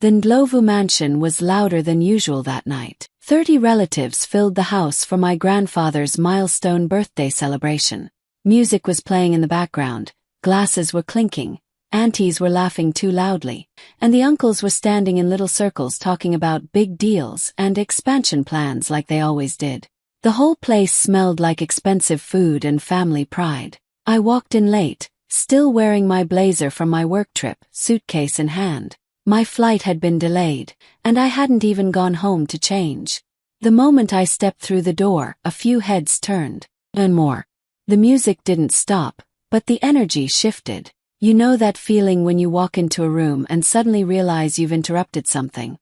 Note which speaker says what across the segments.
Speaker 1: The Ndlovu mansion was louder than usual that night. 30 relatives filled the house for my grandfather's milestone birthday celebration. Music was playing in the background, glasses were clinking, aunties were laughing too loudly, and the uncles were standing in little circles talking about big deals and expansion plans like they always did. The whole place smelled like expensive food and family pride. I walked in late, still wearing my blazer from my work trip, suitcase in hand. My flight had been delayed, and I hadn't even gone home to change. The moment I stepped through the door, a few heads turned. And more. The music didn't stop, but the energy shifted. You know that feeling when you walk into a room and suddenly realize you've interrupted something?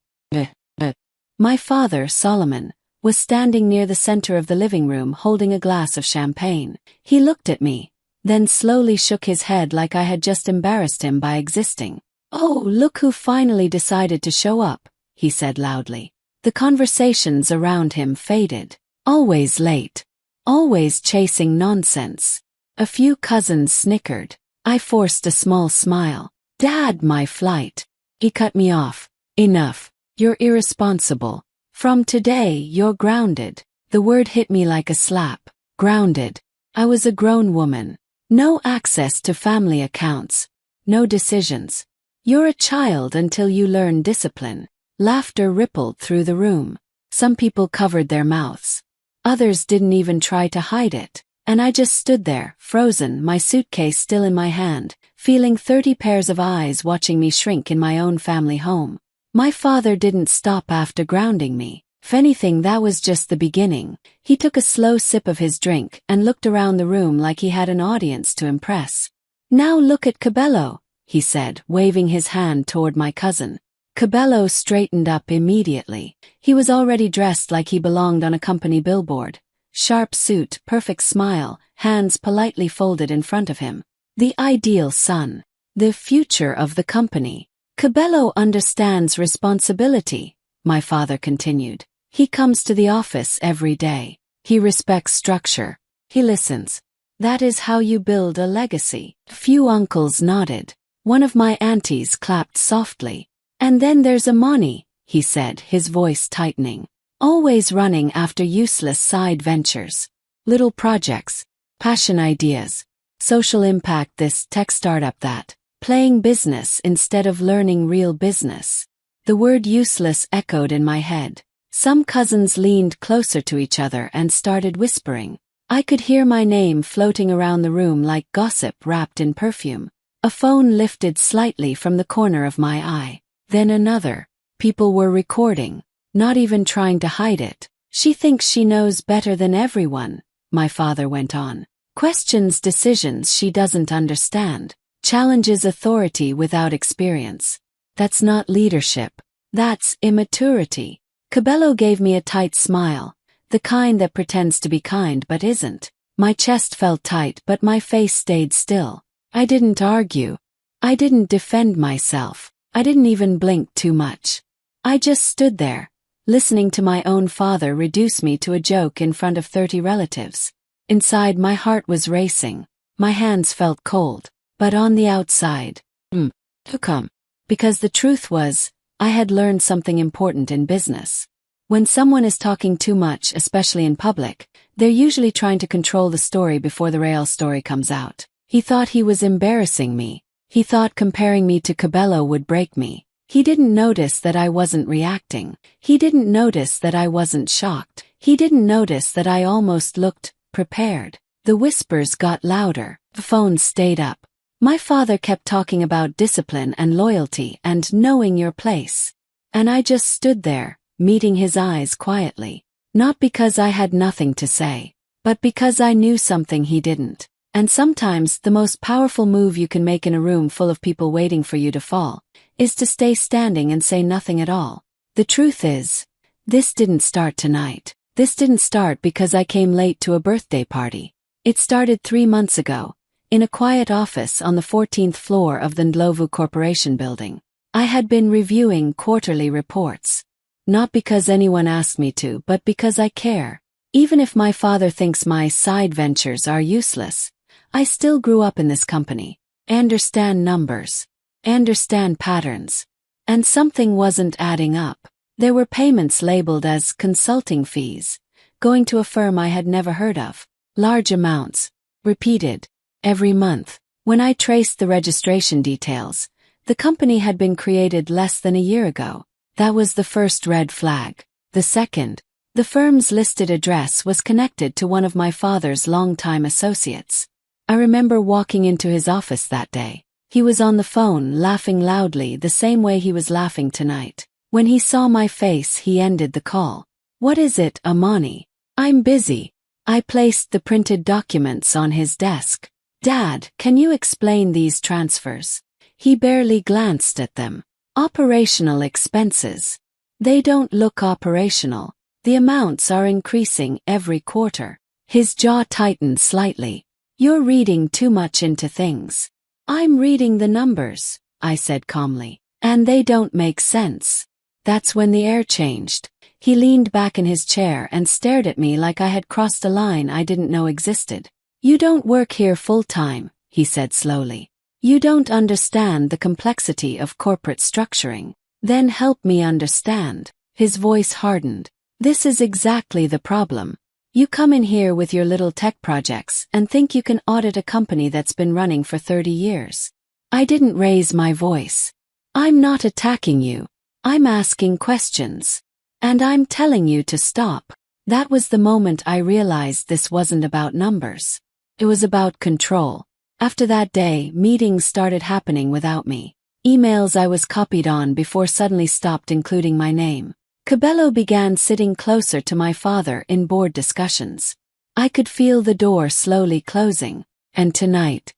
Speaker 1: My father, Solomon, was standing near the center of the living room holding a glass of champagne. He looked at me, then slowly shook his head like I had just embarrassed him by existing. "Oh, look who finally decided to show up," he said loudly. The conversations around him faded. Always late. Always chasing nonsense. A few cousins snickered. I forced a small smile. "Dad, my flight." He cut me off. "Enough. You're irresponsible. From today, you're grounded." The word hit me like a slap. Grounded. I was a grown woman. No access to family accounts. No decisions. "You're a child until you learn discipline." Laughter rippled through the room. Some people covered their mouths. Others didn't even try to hide it. And I just stood there, frozen, my suitcase still in my hand, feeling 30 pairs of eyes watching me shrink in my own family home. My father didn't stop after grounding me. If anything, that was just the beginning. He took a slow sip of his drink and looked around the room like he had an audience to impress. "Now look at Cabello," he said, waving his hand toward my cousin. Cabello straightened up immediately. He was already dressed like he belonged on a company billboard. Sharp suit, perfect smile, hands politely folded in front of him. The ideal son. The future of the company. "Cabello understands responsibility," my father continued. "He comes to the office every day. He respects structure. He listens. That is how you build a legacy." Few uncles nodded. One of my aunties clapped softly. "And then there's Amani," he said, his voice tightening. "Always running after useless side ventures. Little projects. Passion ideas. Social impact this, tech startup that. Playing business instead of learning real business." The word useless echoed in my head. Some cousins leaned closer to each other and started whispering. I could hear my name floating around the room like gossip wrapped in perfume. A phone lifted slightly from the corner of my eye. Then another. People were recording, not even trying to hide it. "She thinks she knows better than everyone," my father went on. "Questions decisions she doesn't understand. Challenges authority without experience. That's not leadership. That's immaturity." Cabello gave me a tight smile, the kind that pretends to be kind but isn't. My chest felt tight but my face stayed still. I didn't argue. I didn't defend myself. I didn't even blink too much. I just stood there, listening to my own father reduce me to a joke in front of 30 relatives. Inside, my heart was racing. My hands felt cold. But on the outside, to come. Because the truth was, I had learned something important in business. When someone is talking too much, especially in public, they're usually trying to control the story before the real story comes out. He thought he was embarrassing me. He thought comparing me to Cabello would break me. He didn't notice that I wasn't reacting. He didn't notice that I wasn't shocked. He didn't notice that I almost looked prepared. The whispers got louder. The phone stayed up. My father kept talking about discipline and loyalty and knowing your place. And I just stood there, meeting his eyes quietly. Not because I had nothing to say, but because I knew something he didn't. And sometimes the most powerful move you can make in a room full of people waiting for you to fall is to stay standing and say nothing at all. The truth is, this didn't start tonight. This didn't start because I came late to a birthday party. It started 3 months ago, in a quiet office on the 14th floor of the Ndlovu Corporation building. I had been reviewing quarterly reports. Not because anyone asked me to, but because I care. Even if my father thinks my side ventures are useless, I still grew up in this company. I understand numbers. I understand patterns. And something wasn't adding up. There were payments labeled as consulting fees, going to a firm I had never heard of. Large amounts, repeated, every month. When I traced the registration details, the company had been created less than a year ago. That was the first red flag. The second, the firm's listed address was connected to one of my father's longtime associates. I remember walking into his office that day. He was on the phone, laughing loudly the same way he was laughing tonight. When he saw my face, he ended the call. "What is it, Amani?" "I'm busy." I placed the printed documents on his desk. "Dad, can you explain these transfers?" He barely glanced at them. "Operational expenses. They don't look operational. The amounts are increasing every quarter." His jaw tightened slightly. "You're reading too much into things." "I'm reading the numbers," I said calmly, "and they don't make sense." That's when the air changed. He leaned back in his chair and stared at me like I had crossed a line I didn't know existed. "You don't work here full-time," he said slowly. "You don't understand the complexity of corporate structuring. Then help me understand." His voice hardened. "This is exactly the problem. You come in here with your little tech projects and think you can audit a company that's been running for 30 years. I didn't raise my voice. "I'm not attacking you. I'm asking questions. And I'm telling you to stop." That was the moment I realized this wasn't about numbers. It was about control. After that day, meetings started happening without me. Emails I was copied on before suddenly stopped including my name. Cabello began sitting closer to my father in board discussions. I could feel the door slowly closing. And tonight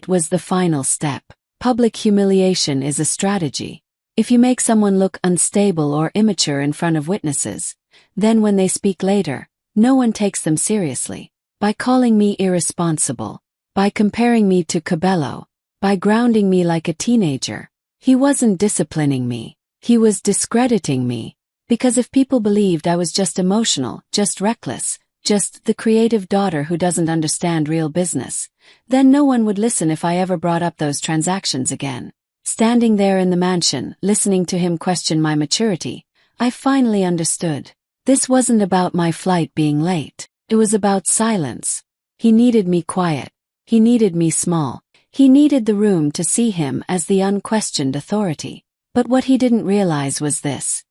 Speaker 1: was the final step. Public humiliation is a strategy. If you make someone look unstable or immature in front of witnesses, then when they speak later, no one takes them seriously. By calling me irresponsible, by comparing me to Cabello, by grounding me like a teenager, he wasn't disciplining me. He was discrediting me. Because if people believed I was just emotional, just reckless, just the creative daughter who doesn't understand real business, then no one would listen if I ever brought up those transactions again. Standing there in the mansion, listening to him question my maturity, I finally understood. This wasn't about my flight being late. It was about silence. He needed me quiet. He needed me small. He needed the room to see him as the unquestioned authority. But what he didn't realize was this.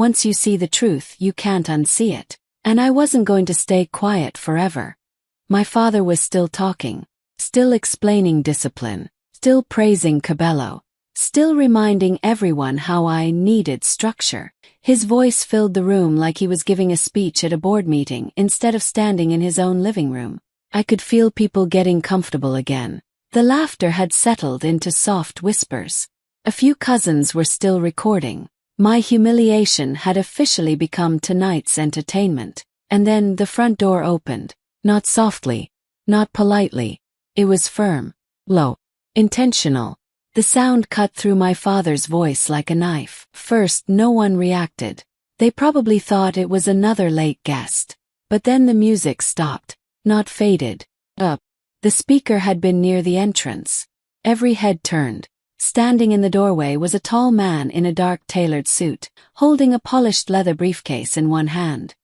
Speaker 1: Once you see the truth, you can't unsee it. And I wasn't going to stay quiet forever. My father was still talking, still explaining discipline, still praising Cabello, still reminding everyone how I needed structure. His voice filled the room like he was giving a speech at a board meeting instead of standing in his own living room. I could feel people getting comfortable again. The laughter had settled into soft whispers. A few cousins were still recording. My humiliation had officially become tonight's entertainment. And then the front door opened. Not softly, not politely. It was firm, low, intentional. The sound cut through my father's voice like a knife. First, no one reacted. They probably thought it was another late guest. But then the music stopped, not faded. Up. The speaker had been near the entrance. Every head turned. Standing in the doorway was a tall man in a dark tailored suit, holding a polished leather briefcase in one hand.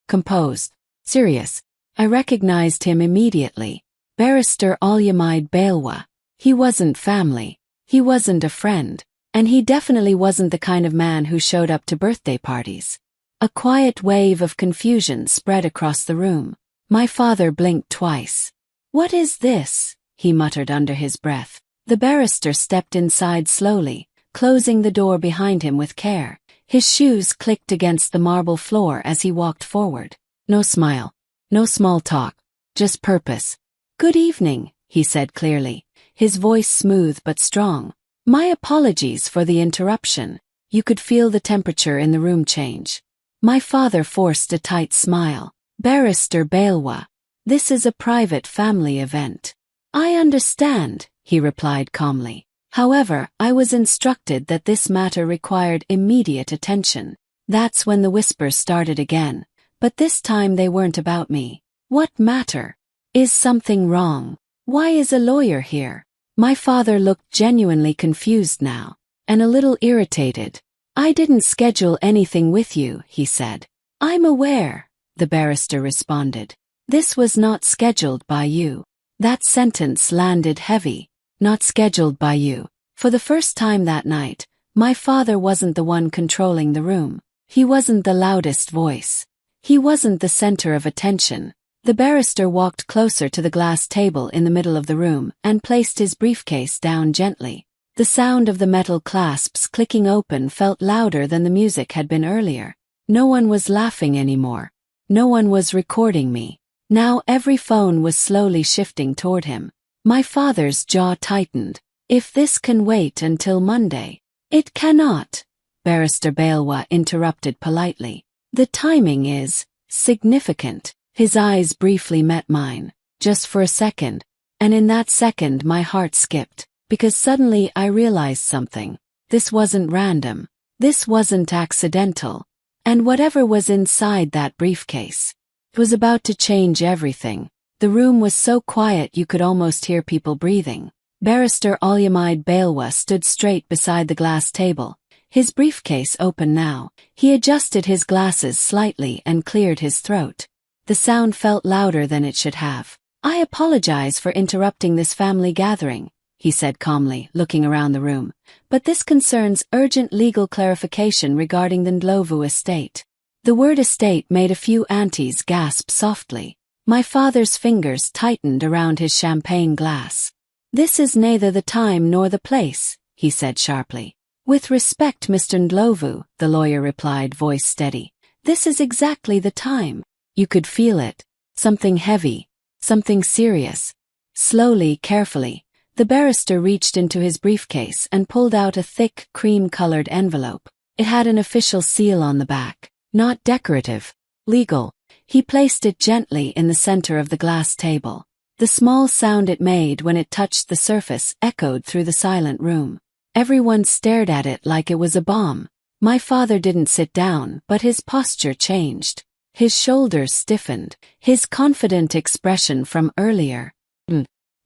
Speaker 1: Composed. Serious. I recognized him immediately. Barrister Alyamide Balwa. He wasn't family. He wasn't a friend. And he definitely wasn't the kind of man who showed up to birthday parties. A quiet wave of confusion spread across the room. My father blinked twice. "What is this?" he muttered under his breath. The barrister stepped inside slowly, closing the door behind him with care. His shoes clicked against the marble floor as he walked forward. No smile. No small talk. Just purpose. "Good evening," he said clearly, his voice smooth but strong. "My apologies for the interruption." You could feel the temperature in the room change. My father forced a tight smile. "Barrister Balwa, this is a private family event." "I understand," he replied calmly. "However, I was instructed that this matter required immediate attention." That's when the whispers started again, but this time they weren't about me. "What matter? Is something wrong? Why is a lawyer here?" My father looked genuinely confused now. and a little irritated. "I didn't schedule anything with you," he said. "I'm aware," the barrister responded. "This was not scheduled by you." That sentence landed heavy. Not scheduled by you. For the first time that night, my father wasn't the one controlling the room. He wasn't the loudest voice. He wasn't the center of attention. The barrister walked closer to the glass table in the middle of the room and placed his briefcase down gently. The sound of the metal clasps clicking open felt louder than the music had been earlier. No one was laughing anymore. No one was recording me. Now every phone was slowly shifting toward him. My father's jaw tightened. "If this can wait until Monday." "It cannot," Barrister Balwa interrupted politely. "The timing is significant." His eyes briefly met mine, just for a second, and in that second my heart skipped, because suddenly I realized something. This wasn't random. This wasn't accidental. And whatever was inside that briefcase, it was about to change everything. The room was so quiet you could almost hear people breathing. Barrister Alyamid Balwa stood straight beside the glass table, his briefcase open now. He adjusted his glasses slightly and cleared his throat. The sound felt louder than it should have. "I apologize for interrupting this family gathering," he said calmly, looking around the room, "but this concerns urgent legal clarification regarding the Ndlovu estate." The word estate made a few aunties gasp softly. My father's fingers tightened around his champagne glass. "This is neither the time nor the place," he said sharply. "With respect, Mr. Ndlovu," the lawyer replied, voice steady. "This is exactly the time." You could feel it. Something heavy. Something serious. Slowly, carefully, the barrister reached into his briefcase and pulled out a thick, cream-colored envelope. It had an official seal on the back. Not decorative. Legal. He placed it gently in the center of the glass table. The small sound it made when it touched the surface echoed through the silent room. Everyone stared at it like it was a bomb. My father didn't sit down, but his posture changed. His shoulders stiffened, his confident expression from earlier,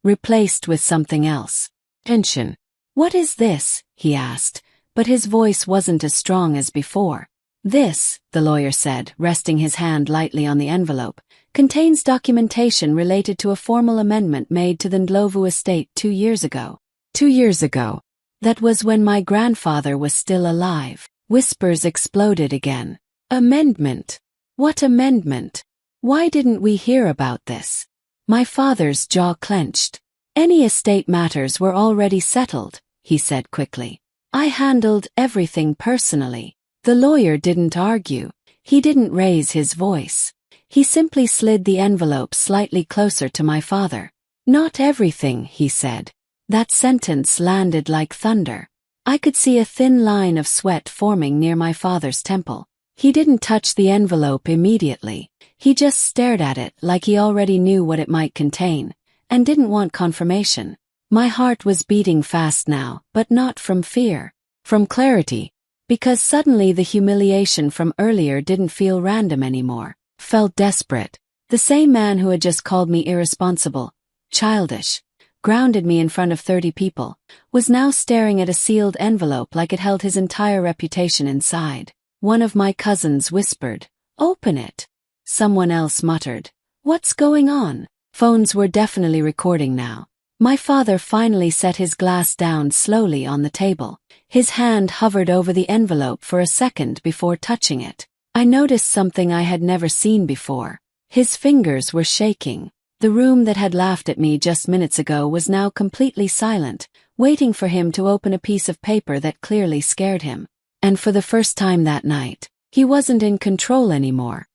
Speaker 1: replaced with something else. "Tension." "What is this?" he asked, but his voice wasn't as strong as before. "This," the lawyer said, resting his hand lightly on the envelope, "contains documentation related to a formal amendment made to the Ndlovu estate 2 years ago. 2 years ago. That was when my grandfather was still alive." Whispers exploded again. "Amendment? What amendment? Why didn't we hear about this?" My father's jaw clenched. "Any estate matters were already settled," he said quickly. "I handled everything personally." The lawyer didn't argue. He didn't raise his voice. He simply slid the envelope slightly closer to my father. "Not everything," he said. That sentence landed like thunder. I could see a thin line of sweat forming near my father's temple. He didn't touch the envelope immediately. He just stared at it like he already knew what it might contain, and didn't want confirmation. My heart was beating fast now, but not from fear. From clarity. Because suddenly the humiliation from earlier didn't feel random anymore. Felt desperate. The same man who had just called me irresponsible, childish, grounded me in front of 30 people, was now staring at a sealed envelope like it held his entire reputation inside. One of my cousins whispered, "Open it." Someone else muttered, "What's going on?" Phones were definitely recording now. My father finally set his glass down slowly on the table. His hand hovered over the envelope for a second before touching it. I noticed something I had never seen before. His fingers were shaking. The room that had laughed at me just minutes ago was now completely silent, waiting for him to open a piece of paper that clearly scared him. And for the first time that night, he wasn't in control anymore.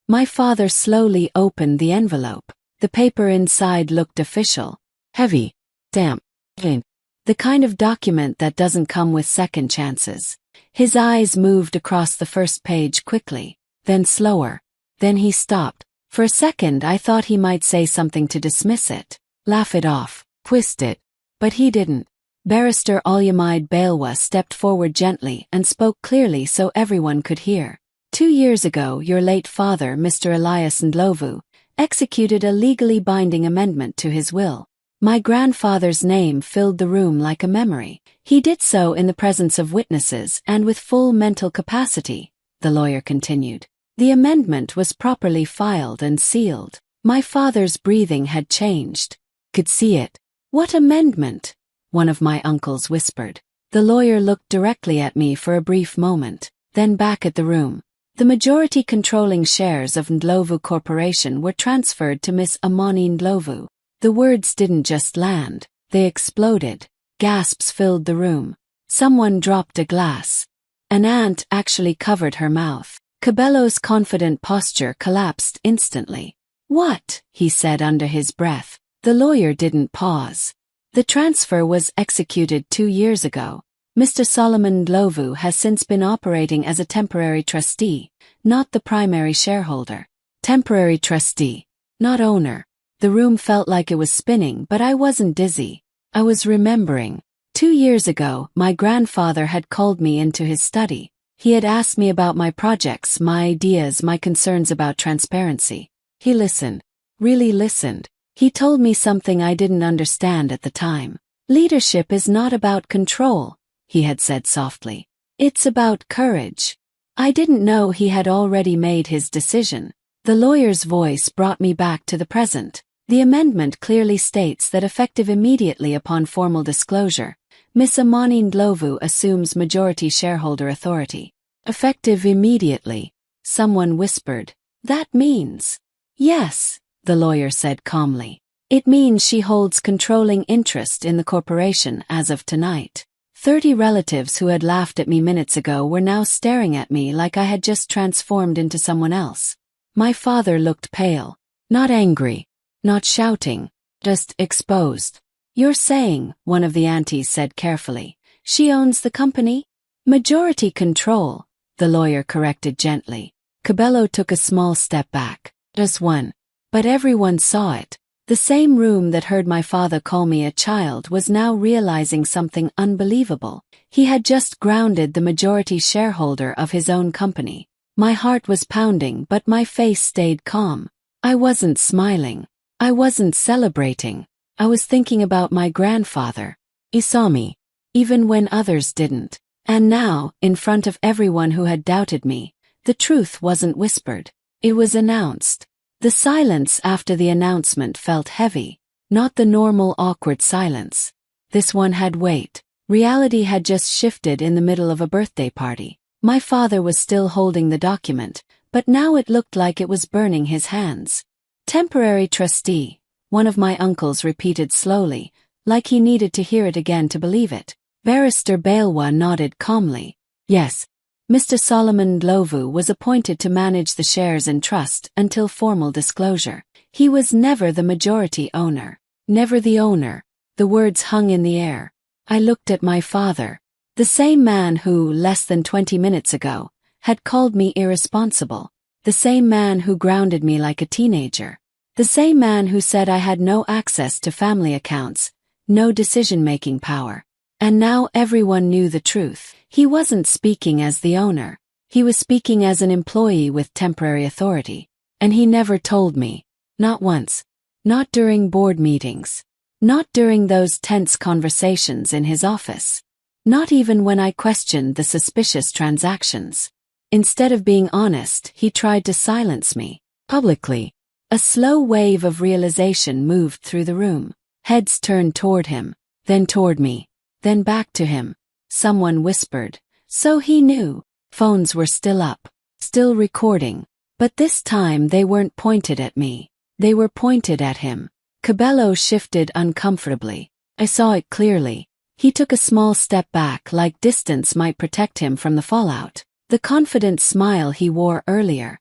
Speaker 1: My father slowly opened the envelope. The paper inside looked official. Heavy. Damp. Clean. The kind of document that doesn't come with second chances. His eyes moved across the first page quickly, then slower. Then he stopped. For a second I thought he might say something to dismiss it, laugh it off, twist it. But he didn't. Barrister Alyamid Balwa stepped forward gently and spoke clearly so everyone could hear. 2 years ago, your late father, Mr. Elias Ndlovu, executed a legally binding amendment to his will. My grandfather's name filled the room like a memory. He did so in the presence of witnesses and with full mental capacity, the lawyer continued. The amendment was properly filed and sealed. My father's breathing had changed. Could see it. What amendment? One of my uncles whispered. The lawyer looked directly at me for a brief moment, then back at the room. The majority controlling shares of Ndlovu Corporation were transferred to Miss Amani Ndlovu. The words didn't just land, they exploded. Gasps filled the room. Someone dropped a glass. An ant actually covered her mouth. Cabello's confident posture collapsed instantly. What? He said under his breath. The lawyer didn't pause. The transfer was executed 2 years ago. Mr. Solomon Ndlovu has since been operating as a temporary trustee, not the primary shareholder. Temporary trustee, not owner. The room felt like it was spinning, but I wasn't dizzy. I was remembering. 2 years ago, my grandfather had called me into his study. He had asked me about my projects, my ideas, my concerns about transparency. He listened. Really listened. He told me something I didn't understand at the time. Leadership is not about control, he had said softly. It's about courage. I didn't know he had already made his decision. The lawyer's voice brought me back to the present. The amendment clearly states that effective immediately upon formal disclosure, Miss Amani Ndlovu assumes majority shareholder authority. Effective immediately, someone whispered. That means... Yes, the lawyer said calmly. It means she holds controlling interest in the corporation as of tonight. 30 relatives who had laughed at me minutes ago were now staring at me like I had just transformed into someone else. My father looked pale. Not angry. Not shouting, just exposed. You're saying, one of the aunties said carefully, she owns the company? Majority control, the lawyer corrected gently. Cabello took a small step back. Just one. But everyone saw it. The same room that heard my father call me a child was now realizing something unbelievable. He had just grounded the majority shareholder of his own company. My heart was pounding, but my face stayed calm. I wasn't smiling. I wasn't celebrating. I was thinking about my grandfather. He saw me, even when others didn't. And now, in front of everyone who had doubted me, the truth wasn't whispered. It was announced. The silence after the announcement felt heavy, not the normal awkward silence. This one had weight. Reality had just shifted in the middle of a birthday party. My father was still holding the document, but now it looked like it was burning his hands. Temporary trustee, one of my uncles repeated slowly, like he needed to hear it again to believe it. Barrister Balewa nodded calmly. Yes, Mr. Solomon Ndlovu was appointed to manage the shares in trust until formal disclosure. He was never the majority owner. Never the owner. The words hung in the air. I looked at my father. The same man who, less than 20 minutes ago, had called me irresponsible. The same man who grounded me like a teenager. The same man who said I had no access to family accounts, no decision-making power. And now everyone knew the truth. He wasn't speaking as the owner. He was speaking as an employee with temporary authority. And he never told me. Not once. Not during board meetings. Not during those tense conversations in his office. Not even when I questioned the suspicious transactions. Instead of being honest, he tried to silence me. Publicly. A slow wave of realization moved through the room. Heads turned toward him, then toward me, then back to him. Someone whispered. So he knew. Phones were still up, still recording. But this time they weren't pointed at me. They were pointed at him. Cabello shifted uncomfortably. I saw it clearly. He took a small step back like distance might protect him from the fallout. The confident smile he wore earlier.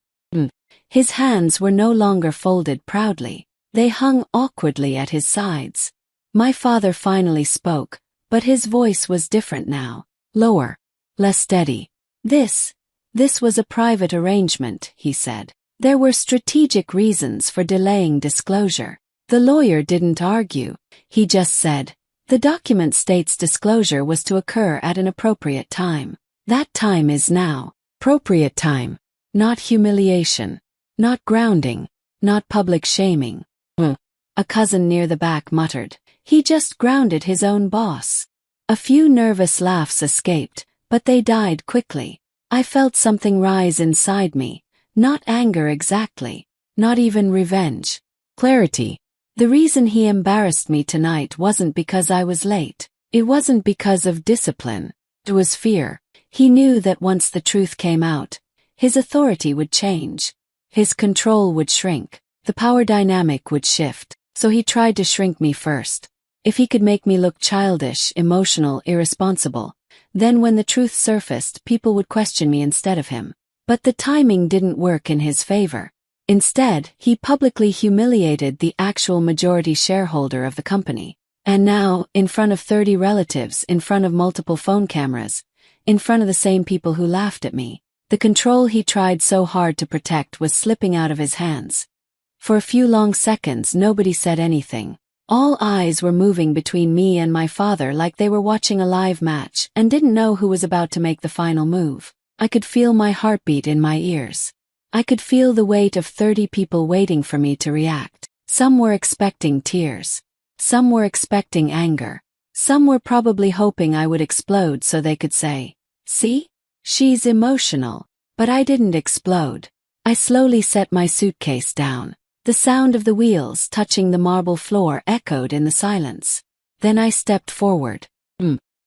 Speaker 1: His hands were no longer folded proudly. They hung awkwardly at his sides. My father finally spoke, but his voice was different now. Lower. Less steady. This was a private arrangement, he said. There were strategic reasons for delaying disclosure. The lawyer didn't argue. He just said, the document states disclosure was to occur at an appropriate time. That time is now. Appropriate time. Not humiliation. Not grounding. Not public shaming. A cousin near the back muttered. He just grounded his own boss. A few nervous laughs escaped, but they died quickly. I felt something rise inside me, not anger exactly, not even revenge. Clarity. The reason he embarrassed me tonight wasn't because I was late. It wasn't because of discipline. It was fear. He knew that once the truth came out, his authority would change. His control would shrink. The power dynamic would shift. So he tried to shrink me first. If he could make me look childish, emotional, irresponsible, then when the truth surfaced, people would question me instead of him. But the timing didn't work in his favor. Instead, he publicly humiliated the actual majority shareholder of the company. And now, in front of 30 relatives, in front of multiple phone cameras, in front of the same people who laughed at me, the control he tried so hard to protect was slipping out of his hands. For a few long seconds, nobody said anything. All eyes were moving between me and my father like they were watching a live match and didn't know who was about to make the final move. I could feel my heartbeat in my ears. I could feel the weight of 30 people waiting for me to react. Some were expecting tears. Some were expecting anger. Some were probably hoping I would explode so they could say, "See? She's emotional." But I didn't explode. I slowly set my suitcase down. The sound of the wheels touching the marble floor echoed in the silence. Then I stepped forward.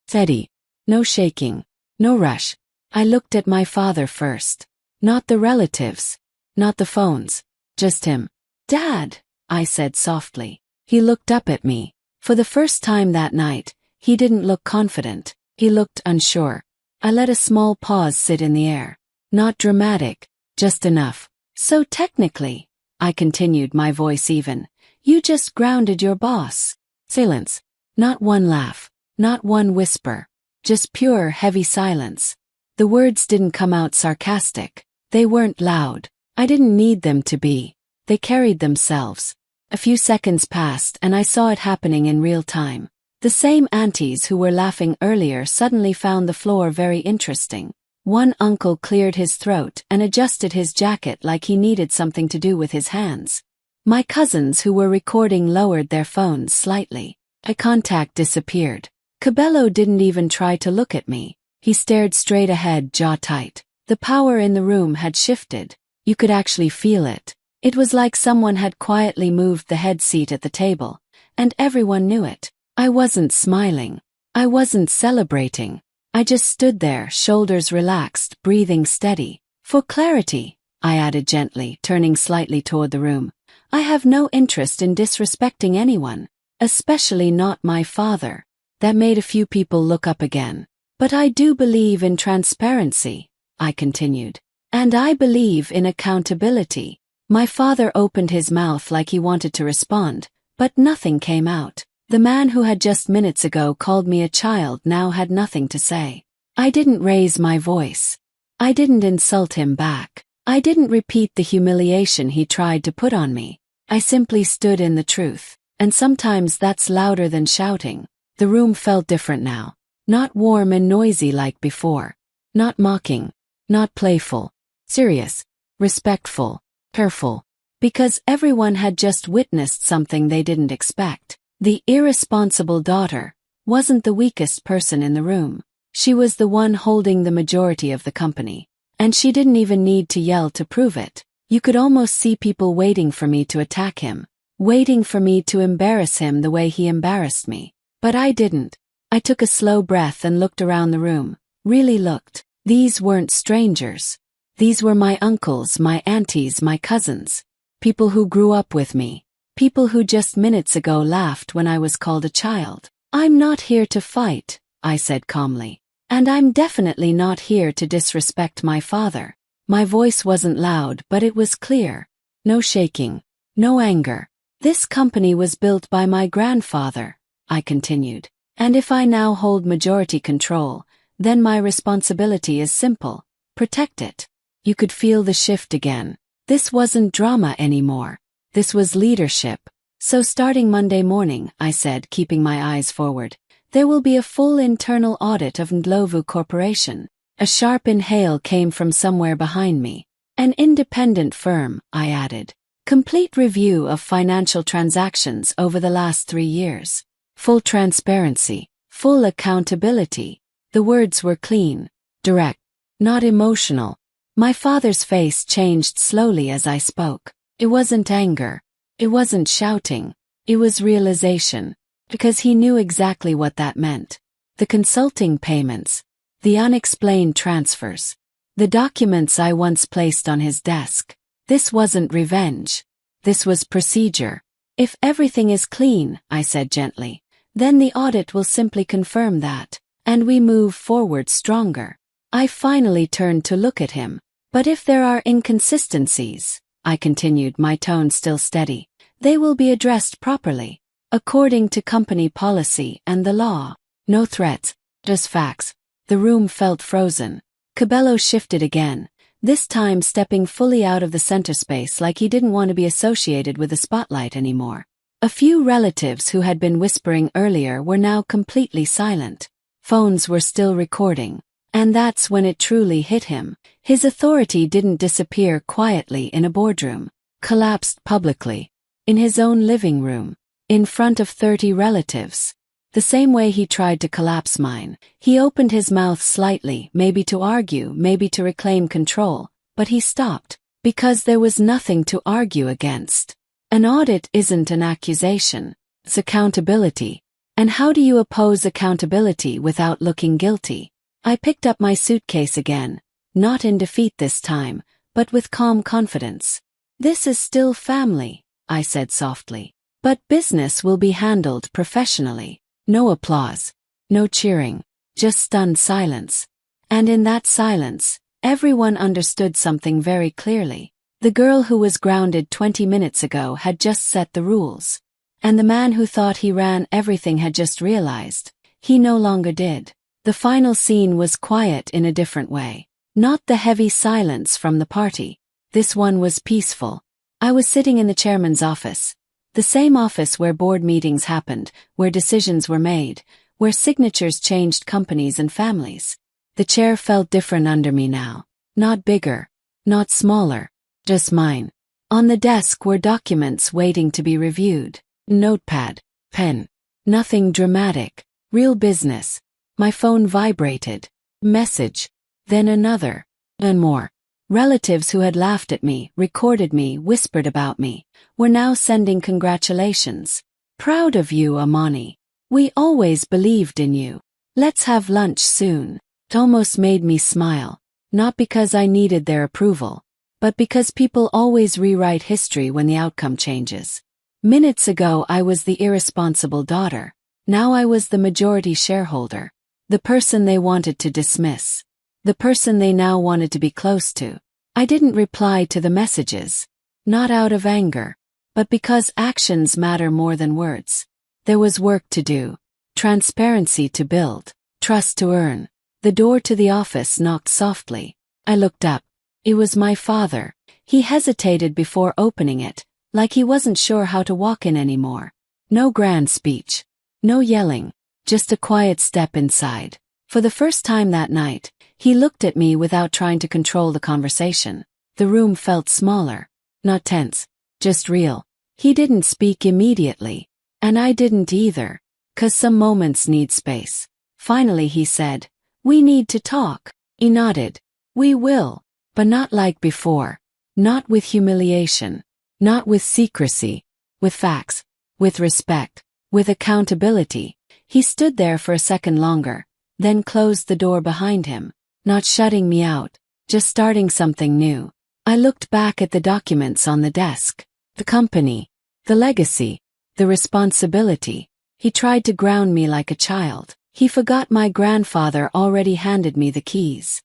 Speaker 1: Steady. No shaking. No rush. I looked at my father first. Not the relatives. Not the phones. Just him. "Dad," I said softly. He looked up at me. For the first time that night, he didn't look confident. He looked unsure. I let a small pause sit in the air. Not dramatic, just enough. "So technically," I continued, my voice even, "you just grounded your boss." Silence. Not one laugh. Not one whisper. Just pure, heavy silence. The words didn't come out sarcastic. They weren't loud. I didn't need them to be. They carried themselves. A few seconds passed and I saw it happening in real time. The same aunties who were laughing earlier suddenly found the floor very interesting. One uncle cleared his throat and adjusted his jacket like he needed something to do with his hands. My cousins who were recording lowered their phones slightly. Eye contact disappeared. Cabello didn't even try to look at me. He stared straight ahead, jaw tight. The power in the room had shifted. You could actually feel it. It was like someone had quietly moved the head seat at the table, and everyone knew it. I wasn't smiling. I wasn't celebrating. I just stood there, shoulders relaxed, breathing steady. "For clarity," I added gently, turning slightly toward the room, "I have no interest in disrespecting anyone, especially not my father." That made a few people look up again. "But I do believe in transparency," I continued. "And I believe in accountability." My father opened his mouth like he wanted to respond, but nothing came out. The man who had just minutes ago called me a child now had nothing to say. I didn't raise my voice. I didn't insult him back. I didn't repeat the humiliation he tried to put on me. I simply stood in the truth. And sometimes that's louder than shouting. The room felt different now. Not warm and noisy like before. Not mocking. Not playful. Serious. Respectful. Careful. Because everyone had just witnessed something they didn't expect. The irresponsible daughter wasn't the weakest person in the room. She was the one holding the majority of the company. And she didn't even need to yell to prove it. You could almost see people waiting for me to attack him. Waiting for me to embarrass him the way he embarrassed me. But I didn't. I took a slow breath and looked around the room. Really looked. These weren't strangers. These were my uncles, my aunties, my cousins. People who grew up with me. People who just minutes ago laughed when I was called a child. "I'm not here to fight," I said calmly. "And I'm definitely not here to disrespect my father." My voice wasn't loud, but it was clear. No shaking. No anger. "This company was built by my grandfather," I continued. "And if I now hold majority control, then my responsibility is simple. Protect it." You could feel the shift again. This wasn't drama anymore. This was leadership. "So starting Monday morning," I said, keeping my eyes forward, "there will be a full internal audit of Ndlovu Corporation." A sharp inhale came from somewhere behind me. "An independent firm," I added. "Complete review of financial transactions over the last 3 years. full transparency, full accountability. The words were clean, direct, not emotional. My father's face changed slowly as I spoke. It wasn't anger. It wasn't shouting. It was realization. Because he knew exactly what that meant. The consulting payments. The unexplained transfers. The documents I once placed on his desk. This wasn't revenge. This was procedure. If everything is clean, I said gently, then the audit will simply confirm that, and we move forward stronger. I finally turned to look at him. But if there are inconsistencies, I continued, my tone still steady, they will be addressed properly, according to company policy and the law. No threats, just facts. The room felt frozen. Cabello shifted again, this time stepping fully out of the center space like he didn't want to be associated with the spotlight anymore. A few relatives who had been whispering earlier were now completely silent. Phones were still recording. And that's when it truly hit him. His authority didn't disappear quietly in a boardroom. Collapsed publicly. In his own living room. In front of 30 relatives. The same way he tried to collapse mine. He opened his mouth slightly, maybe to argue, maybe to reclaim control, but he stopped. Because there was nothing to argue against. An audit isn't an accusation. It's accountability. And how do you oppose accountability without looking guilty? I picked up my suitcase again, not in defeat this time, but with calm confidence. This is still family, I said softly. But business will be handled professionally. No applause, no cheering, just stunned silence. And in that silence, everyone understood something very clearly. The girl who was grounded 20 minutes ago had just set the rules. And the man who thought he ran everything had just realized he no longer did. The final scene was quiet in a different way. Not the heavy silence from the party. This one was peaceful. I was sitting in the chairman's office. The same office where board meetings happened, where decisions were made, where signatures changed companies and families. The chair felt different under me now. Not bigger. Not smaller. Just mine. On the desk were documents waiting to be reviewed. Notepad. Pen. Nothing dramatic. Real business. My phone vibrated. Message. Then another. And more. Relatives who had laughed at me, recorded me, whispered about me, were now sending congratulations. Proud of you, Amani. We always believed in you. Let's have lunch soon. It almost made me smile. Not because I needed their approval, but because people always rewrite history when the outcome changes. Minutes ago I was the irresponsible daughter. Now I was the majority shareholder. The person they wanted to dismiss. The person they now wanted to be close to. I didn't reply to the messages. Not out of anger. But because actions matter more than words. There was work to do. Transparency to build. Trust to earn. The door to the office knocked softly. I looked up. It was my father. He hesitated before opening it, like he wasn't sure how to walk in anymore. No grand speech. No yelling. Just a quiet step inside. For the first time that night, he looked at me without trying to control the conversation. The room felt smaller. Not tense. Just real. He didn't speak immediately. And I didn't either. 'Cause some moments need space. Finally he said, "We need to talk." He nodded. "We will. But not like before. Not with humiliation. Not with secrecy. With facts. With respect. With accountability." He stood there for a second longer, then closed the door behind him, not shutting me out, just starting something new. I looked back at the documents on the desk. The company. The legacy. The responsibility. He tried to ground me like a child. He forgot my grandfather already handed me the keys.